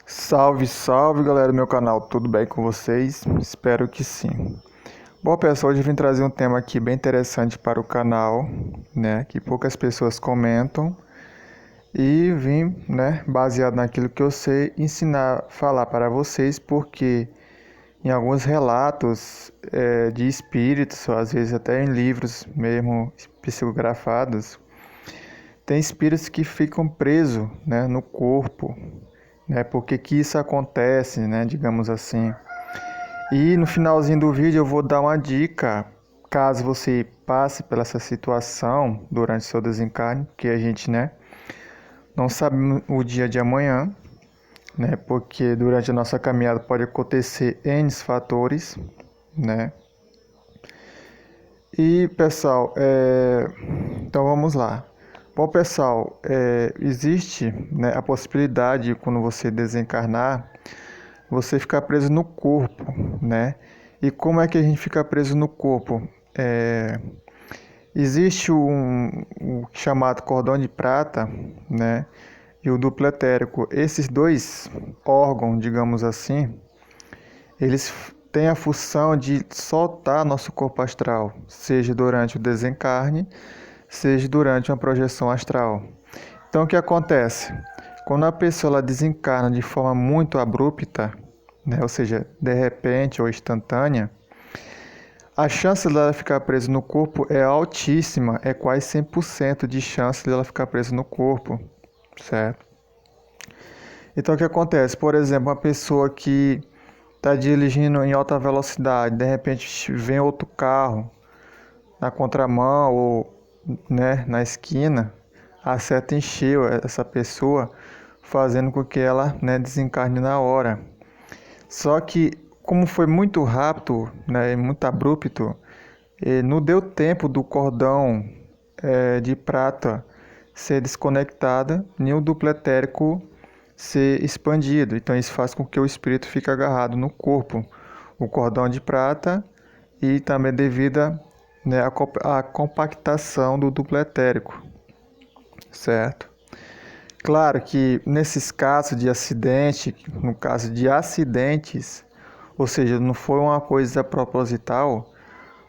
Salve, salve galera do meu canal, tudo bem com vocês? Espero que sim. Bom pessoal, hoje eu vim trazer um tema aqui bem interessante para o canal, né? Que poucas pessoas comentam e vim, né, baseado naquilo que eu sei, ensinar, falar para vocês, porque em alguns relatos de espíritos, ou às vezes até em livros mesmo psicografados, tem espíritos que ficam presos, né, no corpo, né? Por que que isso acontece, né? Digamos assim. E no finalzinho do vídeo eu vou dar uma dica, caso você passe pela essa situação durante seu desencarne, que a gente, né, não sabe o dia de amanhã, né? Porque durante a nossa caminhada pode acontecer N fatores, né? E pessoal, então vamos lá. Bom, pessoal, existe, né, a possibilidade, quando você desencarnar, você ficar preso no corpo, né? E como é que a gente fica preso no corpo? Existe o chamado cordão de prata, né? E o duplo etérico. Esses dois órgãos, digamos assim, eles têm a função de soltar nosso corpo astral, seja durante o desencarne, seja durante uma projeção astral. Então, o que acontece? Quando a pessoa ela desencarna de forma muito abrupta, né, ou seja, de repente ou instantânea, a chance dela ficar presa no corpo é altíssima, é quase 100% de chance dela ficar presa no corpo, certo? Então, o que acontece? Por exemplo, uma pessoa que está dirigindo em alta velocidade, de repente vem outro carro na contramão ou, né, na esquina, acerta em cheio essa pessoa, fazendo com que ela, né, desencarne na hora. Só que, como foi muito rápido, né, muito abrupto, não deu tempo do cordão de prata ser desconectada, nem o duplo etérico ser expandido. Então, isso faz com que o espírito fique agarrado no corpo, o cordão de prata, e também devido, né, à compactação do duplo etérico, certo? Claro que nesses casos de acidente, no caso de acidentes, ou seja, não foi uma coisa proposital,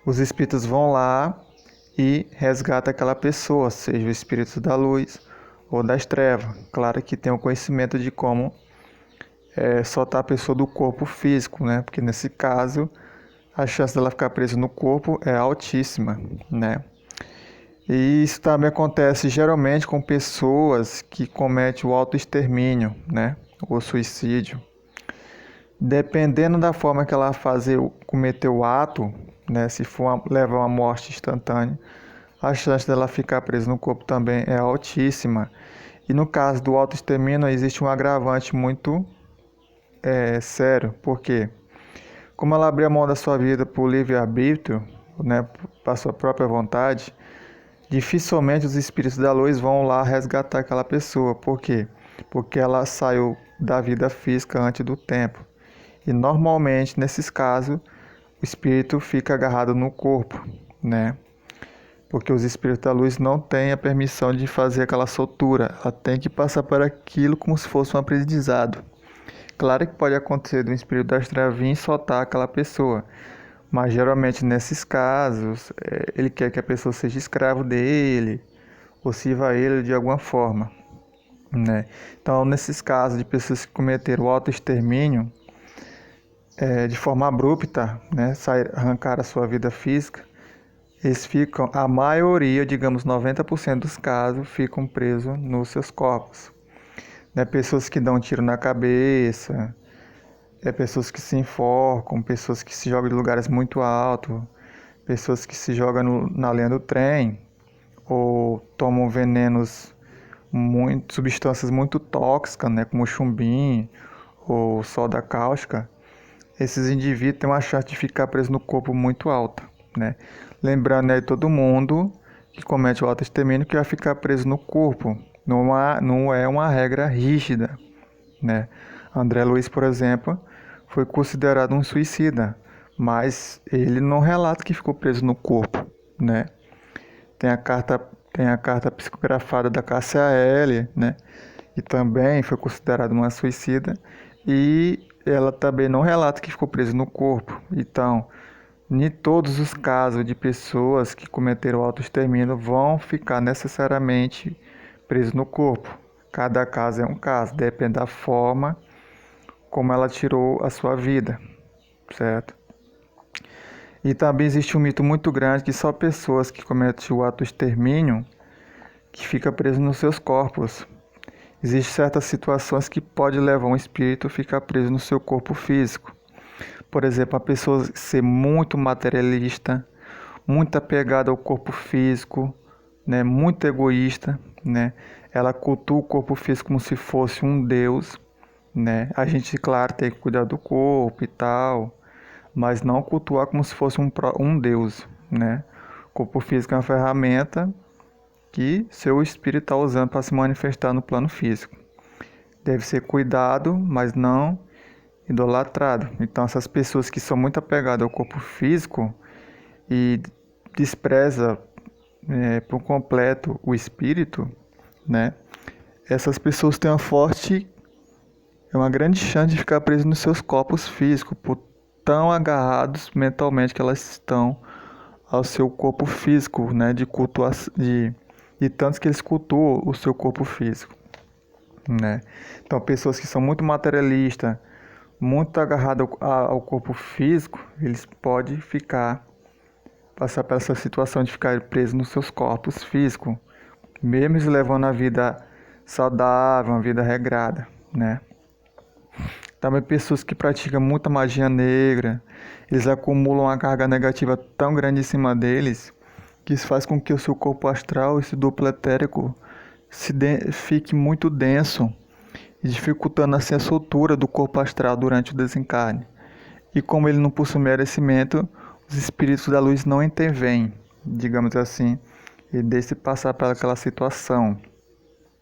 os espíritos vão lá e resgatam aquela pessoa, seja o espírito da luz ou das trevas. Claro que tem o conhecimento de como soltar a pessoa do corpo físico, né? Porque nesse caso a chance dela ficar presa no corpo é altíssima, né? E isso também acontece geralmente com pessoas que cometem o autoextermínio, né? O suicídio. Dependendo da forma que ela cometer o ato, né? Se for levar uma morte instantânea, a chance dela ficar presa no corpo também é altíssima. E no caso do autoextermínio existe um agravante muito sério, porque como ela abriu a mão da sua vida por livre-arbítrio, né, para sua própria vontade, dificilmente os espíritos da luz vão lá resgatar aquela pessoa. Por quê? Porque ela saiu da vida física antes do tempo. E normalmente, nesses casos, o espírito fica agarrado no corpo, né? Porque os espíritos da luz não têm a permissão de fazer aquela soltura. Ela tem que passar por aquilo como se fosse um aprendizado. Claro que pode acontecer do espírito das trevas vir e soltar aquela pessoa, mas geralmente nesses casos, ele quer que a pessoa seja escravo dele, ou sirva a ele de alguma forma, né? Então, nesses casos de pessoas que cometeram o autoextermínio, de forma abrupta, né, arrancar a sua vida física, eles ficam, a maioria, digamos 90% dos casos, ficam presos nos seus corpos. Né? Pessoas que dão um tiro na cabeça, pessoas que se enforcam, pessoas que se jogam de lugares muito altos, pessoas que se jogam na linha do trem, ou tomam venenos, substâncias muito tóxicas, né, como chumbinho ou soda cáustica. Esses indivíduos têm uma chance de ficar preso no corpo muito alta, né? Lembrando aí todo mundo que comete o autoextermínio que vai ficar preso no corpo. Não é uma regra rígida, né? André Luiz, por exemplo, foi considerado um suicida, mas ele não relata que ficou preso no corpo, né? Tem a carta psicografada da Cássia Eller, né? e também foi considerada uma suicida, e ela também não relata que ficou presa no corpo. Então, nem todos os casos de pessoas que cometeram autoextermínio vão ficar necessariamente presos no corpo. Cada caso é um caso, depende da forma como ela tirou a sua vida, certo? E também existe um mito muito grande que só pessoas que cometem o ato extermínio que fica preso nos seus corpos. Existem certas situações que pode levar um espírito a ficar preso no seu corpo físico. Por exemplo, a pessoa ser muito materialista, muito apegada ao corpo físico, né, muito egoísta, né? Ela cultua o corpo físico como se fosse um deus, né? A gente, claro, tem que cuidar do corpo e tal, mas não cultuar como se fosse um deus, né? O corpo físico é uma ferramenta que seu espírito está usando para se manifestar no plano físico. Deve ser cuidado, mas não idolatrado. Então, essas pessoas que são muito apegadas ao corpo físico e despreza por completo o espírito, né? Essas pessoas têm uma grande chance de ficar presas nos seus corpos físicos, por tão agarrados mentalmente que elas estão ao seu corpo físico, né? De tantos que eles cultuam o seu corpo físico, né? Então, pessoas que são muito materialistas, muito agarradas ao corpo físico, eles podem passar por essa situação de ficar presos nos seus corpos físicos, mesmo eles levando a vida saudável, uma vida regrada, né? Também pessoas que praticam muita magia negra, eles acumulam uma carga negativa tão grande em cima deles, que isso faz com que o seu corpo astral, esse duplo etérico, fique muito denso, dificultando assim a soltura do corpo astral durante o desencarne. E como ele não possui merecimento, os espíritos da luz não intervêm, digamos assim, e deixam passar por aquela situação,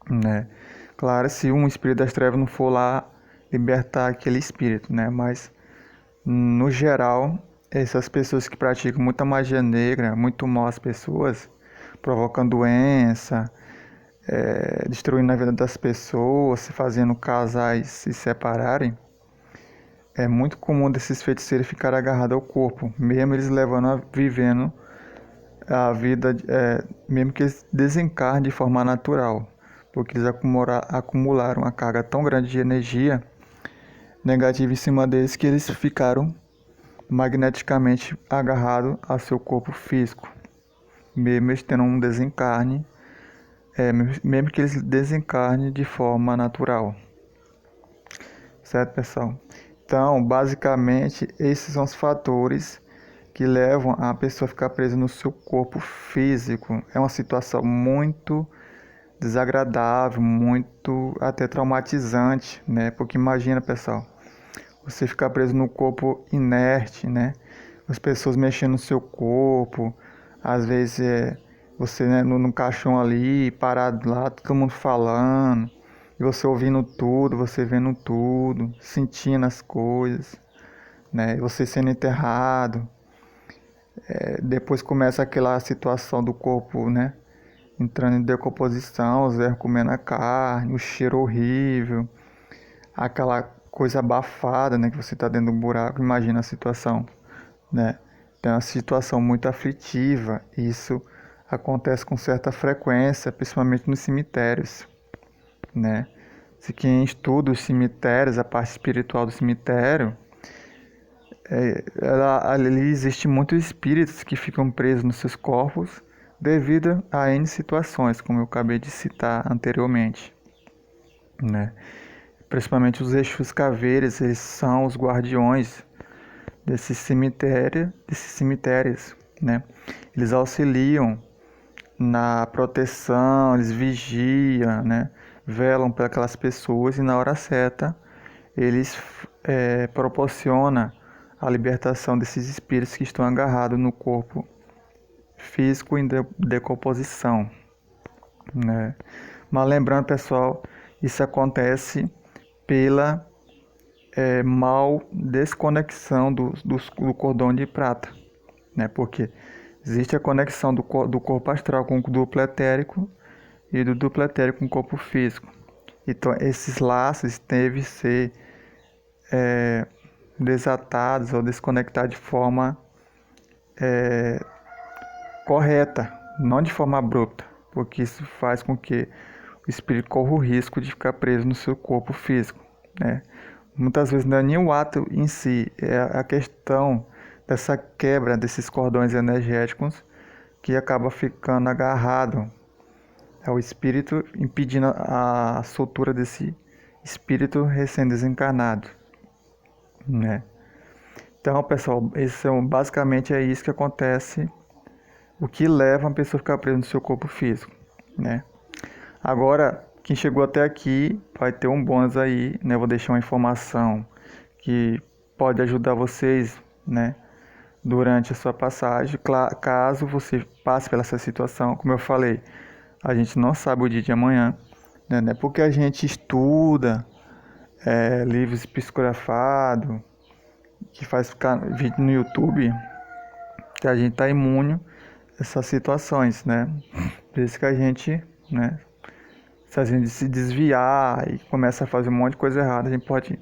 né? Claro, se um espírito das trevas não for lá libertar aquele espírito, né? Mas, no geral, essas pessoas que praticam muita magia negra, muito mal às pessoas, provocando doença, destruindo a vida das pessoas, fazendo casais se separarem, é muito comum desses feiticeiros ficarem agarrados ao corpo, mesmo eles vivendo a vida, mesmo que eles desencarnem de forma natural, porque eles acumularam uma carga tão grande de energia negativa em cima deles que eles ficaram magneticamente agarrados ao seu corpo físico, mesmo eles tendo um desencarne, mesmo que eles desencarnem de forma natural. Certo, pessoal? Então, basicamente, esses são os fatores que levam a pessoa a ficar presa no seu corpo físico. É uma situação muito desagradável, muito até traumatizante, né? Porque imagina, pessoal, você ficar preso no corpo inerte, né? As pessoas mexendo no seu corpo, às vezes você, né, no caixão ali, parado lá, todo mundo falando, e você ouvindo tudo, você vendo tudo, sentindo as coisas, né? E você sendo enterrado. Depois começa aquela situação do corpo, né? Entrando em decomposição, os erros comendo a carne, o cheiro horrível, aquela coisa abafada, né? Que você está dentro do buraco, imagina a situação, né? Então é uma situação muito aflitiva, e isso acontece com certa frequência, principalmente nos cemitérios, né? Se quem estuda os cemitérios, a parte espiritual do cemitério, ali existe muitos espíritos que ficam presos nos seus corpos devido a N situações, como eu acabei de citar anteriormente, né? Principalmente os Exus Caveiras, eles são os guardiões desses cemitérios, né? Eles auxiliam na proteção, eles vigiam, né? Velam para aquelas pessoas, e na hora certa eles proporcionam a libertação desses espíritos que estão agarrados no corpo físico em decomposição, né? Mas lembrando, pessoal, isso acontece pela mal desconexão do cordão de prata, né? Porque existe a conexão do corpo astral com o duplo etérico e do duplo etérico com o corpo físico. Então, esses laços devem ser desatados ou desconectados de forma correta, não de forma abrupta, porque isso faz com que o espírito corra o risco de ficar preso no seu corpo físico, né? Muitas vezes não é nem o ato em si, é a questão dessa quebra desses cordões energéticos que acaba ficando agarrado ao espírito, impedindo a soltura desse espírito recém-desencarnado, né? Então, pessoal, basicamente é isso que acontece, o que leva uma pessoa a ficar presa no seu corpo físico, né? Agora, quem chegou até aqui vai ter um bônus aí, né? Eu vou deixar uma informação que pode ajudar vocês, né? Durante a sua passagem, caso você passe pela essa situação, como eu falei, a gente não sabe o dia de amanhã, né? Não é porque a gente estuda livros psicografados, que faz ficar vídeo no YouTube, que a gente está imune a essas situações, né? Por isso que a gente, né? Se a gente se desviar e começa a fazer um monte de coisa errada, a gente pode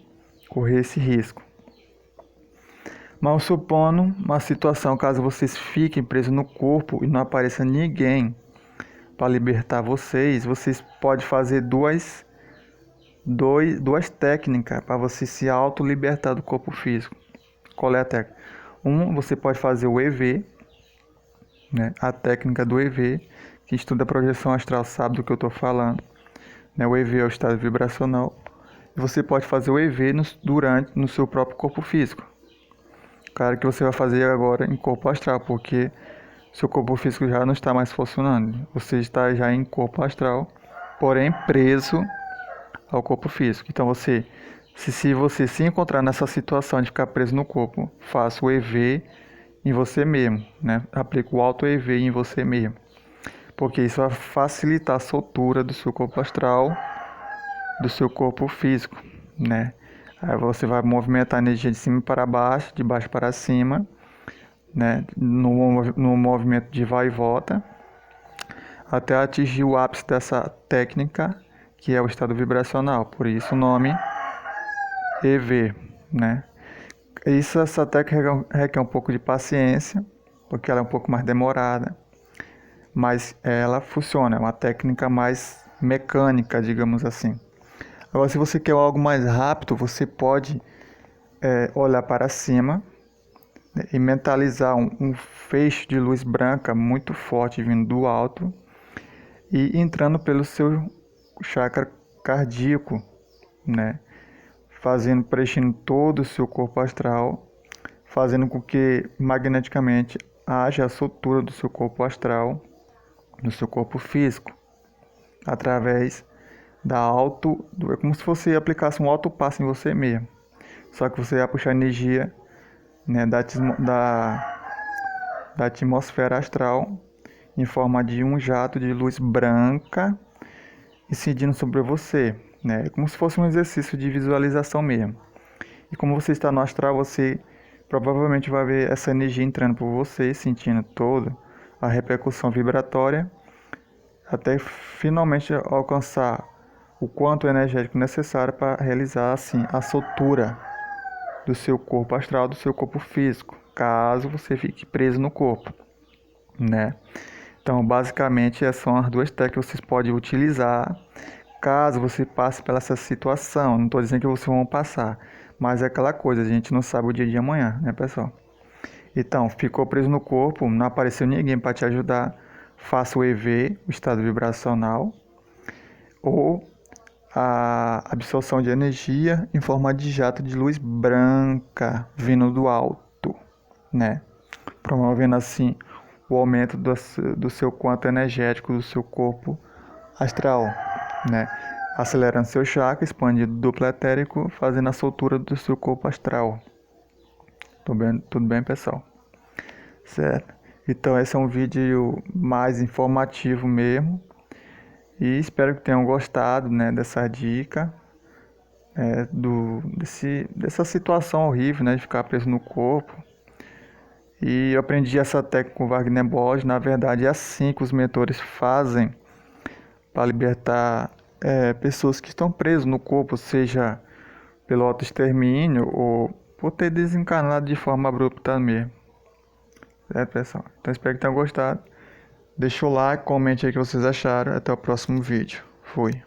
correr esse risco. Mas supondo uma situação, caso vocês fiquem presos no corpo e não apareça ninguém para libertar vocês, vocês podem fazer duas técnicas para você se auto-libertar do corpo físico. Qual é a técnica? Você pode fazer o EV, né? A técnica do EV, que estuda a projeção astral sabe do que eu estou falando. Né? O EV é o estado vibracional. E você pode fazer o EV no seu próprio corpo físico. Claro que você vai fazer agora em corpo astral, porque seu corpo físico já não está mais funcionando. Você está já em corpo astral, porém preso ao corpo físico. Então se você se encontrar nessa situação de ficar preso no corpo, faça o EV em você mesmo, né? Aplique o auto EV em você mesmo, porque isso vai facilitar a soltura do seu corpo astral, do seu corpo físico, né? Aí você vai movimentar a energia de cima para baixo, de baixo para cima, né? No movimento de vai e volta, até atingir o ápice dessa técnica, que é o estado vibracional. Por isso o nome EV, né? Essa técnica requer um pouco de paciência, porque ela é um pouco mais demorada, mas ela funciona, é uma técnica mais mecânica, digamos assim. Agora, se você quer algo mais rápido, você pode olhar para cima, né, e mentalizar um feixe de luz branca muito forte vindo do alto e entrando pelo seu chakra cardíaco, né? Preenchendo todo o seu corpo astral, fazendo com que magneticamente haja a soltura do seu corpo astral, do seu corpo físico, através é como se você aplicasse um alto passo em você mesmo. Só que você vai puxar energia, né, da atmosfera astral em forma de um jato de luz branca incidindo sobre você, né? É como se fosse um exercício de visualização mesmo. E como você está no astral, você provavelmente vai ver essa energia entrando por você, sentindo toda a repercussão vibratória, até finalmente alcançar o quanto energético necessário para realizar assim a soltura do seu corpo astral, do seu corpo físico, caso você fique preso no corpo, né? Então, basicamente, essas são as duas técnicas que vocês podem utilizar caso você passe pela essa situação. Não estou dizendo que vocês vão passar, mas é aquela coisa, a gente não sabe o dia de amanhã, né, pessoal? Então, ficou preso no corpo, não apareceu ninguém para te ajudar, faça o EV, o estado vibracional, ou a absorção de energia em forma de jato de luz branca vindo do alto, né? Promovendo assim o aumento do seu quanto energético do seu corpo astral, né? Acelerando seu chakra, expandindo o duplo etérico, fazendo a soltura do seu corpo astral. Tudo bem, pessoal? Certo? Então esse é um vídeo mais informativo mesmo. E espero que tenham gostado, né, dessa dica, dessa situação horrível, né, de ficar preso no corpo. E eu aprendi essa técnica com Wagner Borges. Na verdade, é assim que os mentores fazem para libertar pessoas que estão presas no corpo, seja pelo autoextermínio ou por ter desencarnado de forma abrupta mesmo. Certo, pessoal? Então espero que tenham gostado. Deixa o like, comente aí o que vocês acharam. Até o próximo vídeo. Fui.